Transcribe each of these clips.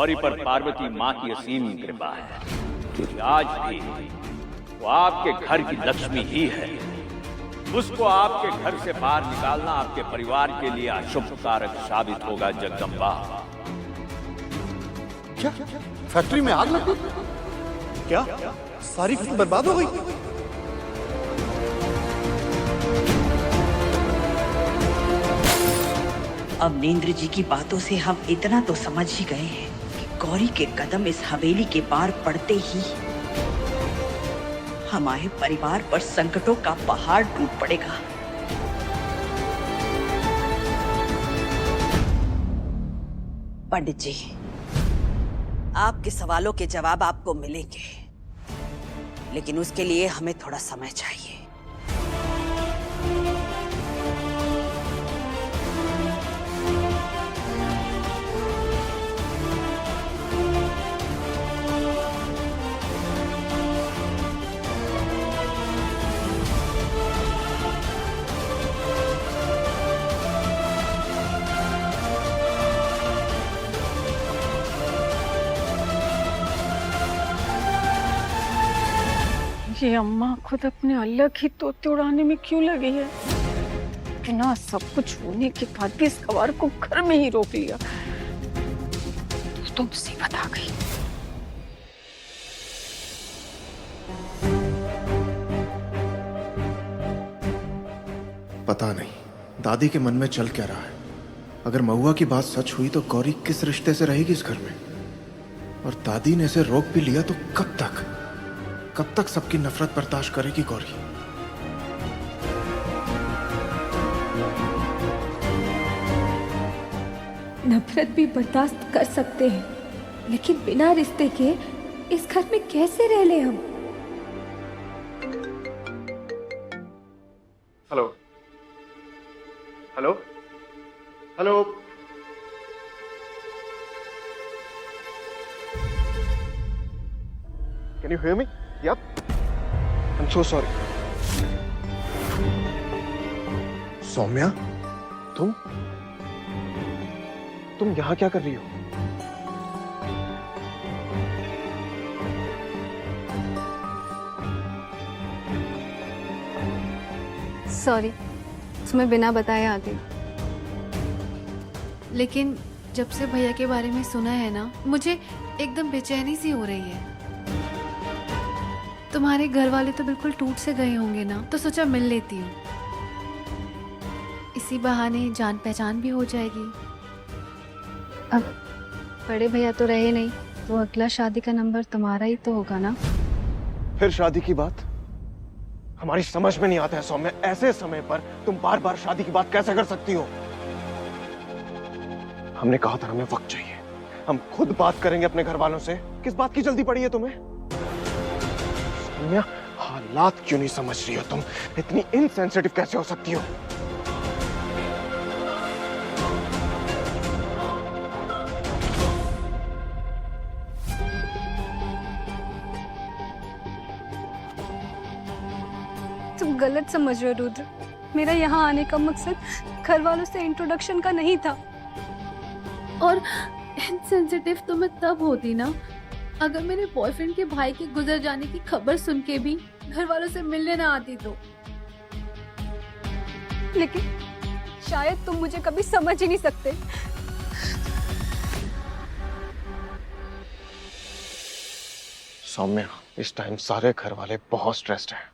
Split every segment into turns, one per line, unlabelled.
गौरी पर पार्वती माँ की असीम कृपा है कि आज भी वो आपके घर की लक्ष्मी ही है। उसको आपके घर से बाहर निकालना आपके परिवार के लिए अशुभ कारक साबित होगा जगदम्बा।
क्या फैक्ट्री में आग लग गई? क्या सारी फसल बर्बाद हो गई?
अब नेंद्र जी की बातों से हम इतना तो समझ ही गए हैं कि गौरी के कदम इस हवेली के पार पड़ते ही हमारे परिवार पर संकटों का पहाड़ टूट पड़ेगा। पंडित जी, आपके सवालों के जवाब आपको मिलेंगे, लेकिन उसके लिए हमें थोड़ा समय चाहिए।
ये अम्मा खुद अपने अलग ही तोते उड़ाने में क्यों लगी है? बिना सब कुछ होने के बाद भी इस गवार को घर में ही रोक लिया तो मुसीबत आ गई।
पता नहीं दादी के मन में चल क्या रहा है। अगर महुआ की बात सच हुई तो गौरी किस रिश्ते से रहेगी इस घर में? और दादी ने इसे रोक भी लिया तो कब तक सबकी नफरत बर्दाश्त करेगी गौरी?
नफरत भी बर्दाश्त कर सकते हैं, लेकिन बिना रिश्ते के इस घर में कैसे रह ले हम?
Hello hello hello, can you hear me? Yep. I'm so sorry. Saumya, तुम यहाँ क्या कर रही हो?
सॉरी, तुम्हें बिना बताए आ गई। लेकिन जब से भैया के बारे में सुना है ना, मुझे एकदम बेचैनी सी हो रही है। तुम्हारे घर वाले तो बिल्कुल टूट से गए होंगे ना, तो सोचा मिल लेती हूँ। इसी बहाने जान पहचान भी हो जाएगी। अब बड़े भैया तो रहे नहीं, तो अगला शादी का नंबर तुम्हारा ही तो होगा ना?
फिर शादी की बात? हमारी समझ में नहीं आता है सौम्या, ऐसे समय पर तुम बार बार शादी की बात कैसे कर सकती हो? हमने कहा था हमें वक्त चाहिए, हम खुद बात करेंगे अपने घर वालों से। किस बात की जल्दी पड़ी है तुम्हें? सौम्या, हालात क्यों नहीं समझ रही हो तुम? इतनी इनसेंसिटिव कैसे हो सकती हो?
तुम गलत समझ रहे हो रुद्र। मेरा यहाँ आने का मकसद घर वालों से इंट्रोडक्शन का नहीं था।
और इनसेंसिटिव तो मैं तब होती ना, अगर मेरे बॉयफ्रेंड के भाई के गुजर जाने की खबर सुन के भी घर वालों से मिलने ना आती तो।
लेकिन शायद तुम मुझे कभी समझ ही नहीं सकते।
सौम्या, इस टाइम सारे घर वाले बहुत स्ट्रेस्ड हैं।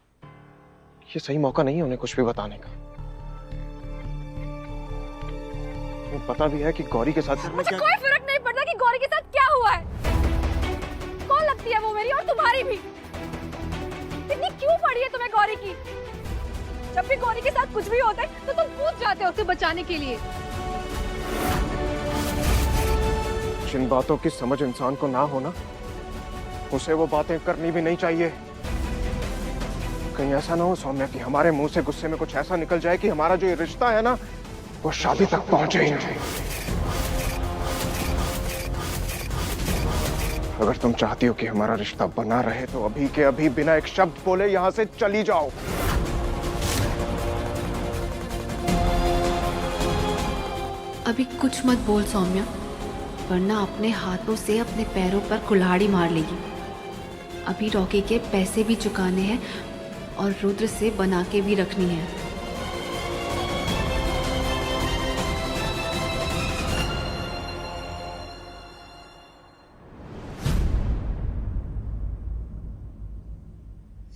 ये सही मौका नहीं है उन्हें कुछ भी बताने का। तुम्हें पता भी है कि गौरी के साथ
मुझे कोई फर्क नहीं पड़ता कि गौरी के साथ क्या हुआ है। कौन लगती है वो मेरी, और तुम्हारी भी। इतनी क्यों पड़ी है तुम्हें गौरी की? जब भी गौरी के साथ कुछ भी होता है तो तुम कूद जाते हो उसे बचाने के लिए।
जिन बातों की समझ इंसान को ना हो ना, उसे वो बातें करनी भी नहीं चाहिए। कहीं ऐसा ना हो सौम्या कि हमारे मुंह से गुस्से में कुछ ऐसा निकल जाए कि हमारा जो ये रिश्ता है ना, वो शादी तक पहुंचे ही नहीं। अगर तुम चाहती हो कि हमारा रिश्ता बना रहे तो अभी के अभी बिना एक शब्द बोले यहां से चली जाओ।
अभी कुछ मत बोल सौम्या, वरना अपने हाथों से अपने पैरों पर कुल्हाड़ी मार लेगी। अभी रॉकी के पैसे भी चुकाने हैं और रुद्र से बना के भी रखनी है।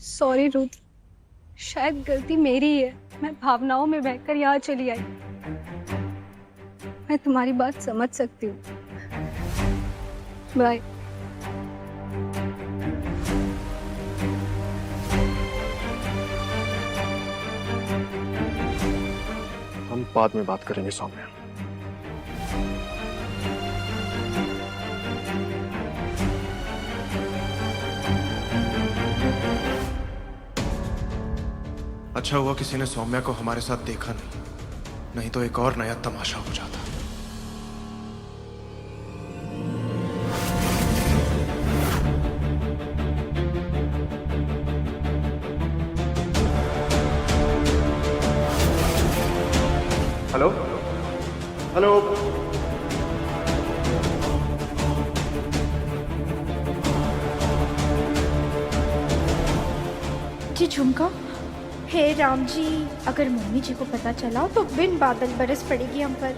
सॉरी रुद्र, शायद गलती मेरी ही है। मैं भावनाओं में बहकर यहाँ चली आई। मैं तुम्हारी बात समझ सकती हूँ। बाय।
हम बाद में बात करेंगे सौम्या। अच्छा हुआ किसी ने सौम्या को हमारे साथ देखा नहीं तो एक और नया तमाशा हो जाता। हेलो हेलो,
जी झुमका। हे राम जी, अगर मम्मी जी को पता चला तो बिन बादल बरस पड़ेगी हम पर।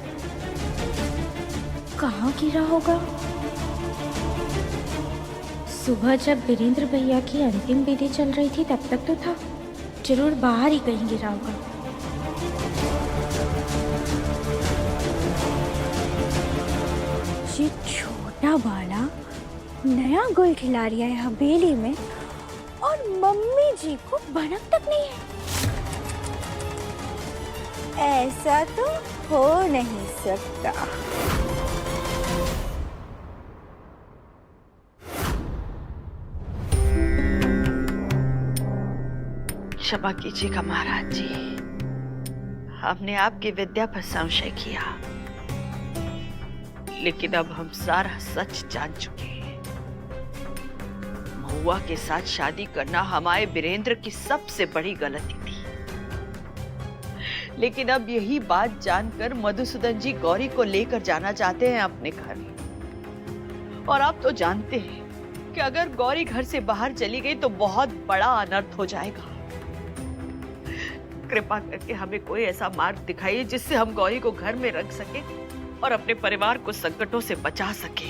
कहाँ गिरा होगा? सुबह जब वीरेंद्र भैया की अंतिम विधि चल रही थी तब तक तो था, जरूर बाहर ही कहीं गिरा होगा। ये छोटा बाला नया गोल खिला रहा है हवेली में और मम्मी जी को भनक तक नहीं है। ऐसा तो हो नहीं सकता।
क्षमा कीजिएगा महाराज जी, हमने आपकी विद्या पर संशय किया, लेकिन अब हम सारा सच जान चुके हैं। महुआ के साथ शादी करना हमारे वीरेंद्र की सबसे बड़ी गलती थी, लेकिन अब यही बात जानकर मधुसूदन जी गौरी को लेकर जाना चाहते हैं अपने घर। और आप तो जानते हैं कि अगर गौरी घर से बाहर चली गई तो बहुत बड़ा अनर्थ हो जाएगा। कृपा करके हमें कोई ऐसा मार्ग दिखाइए जिससे हम गौरी को घर में रख सके और अपने परिवार को संकटों से बचा सके।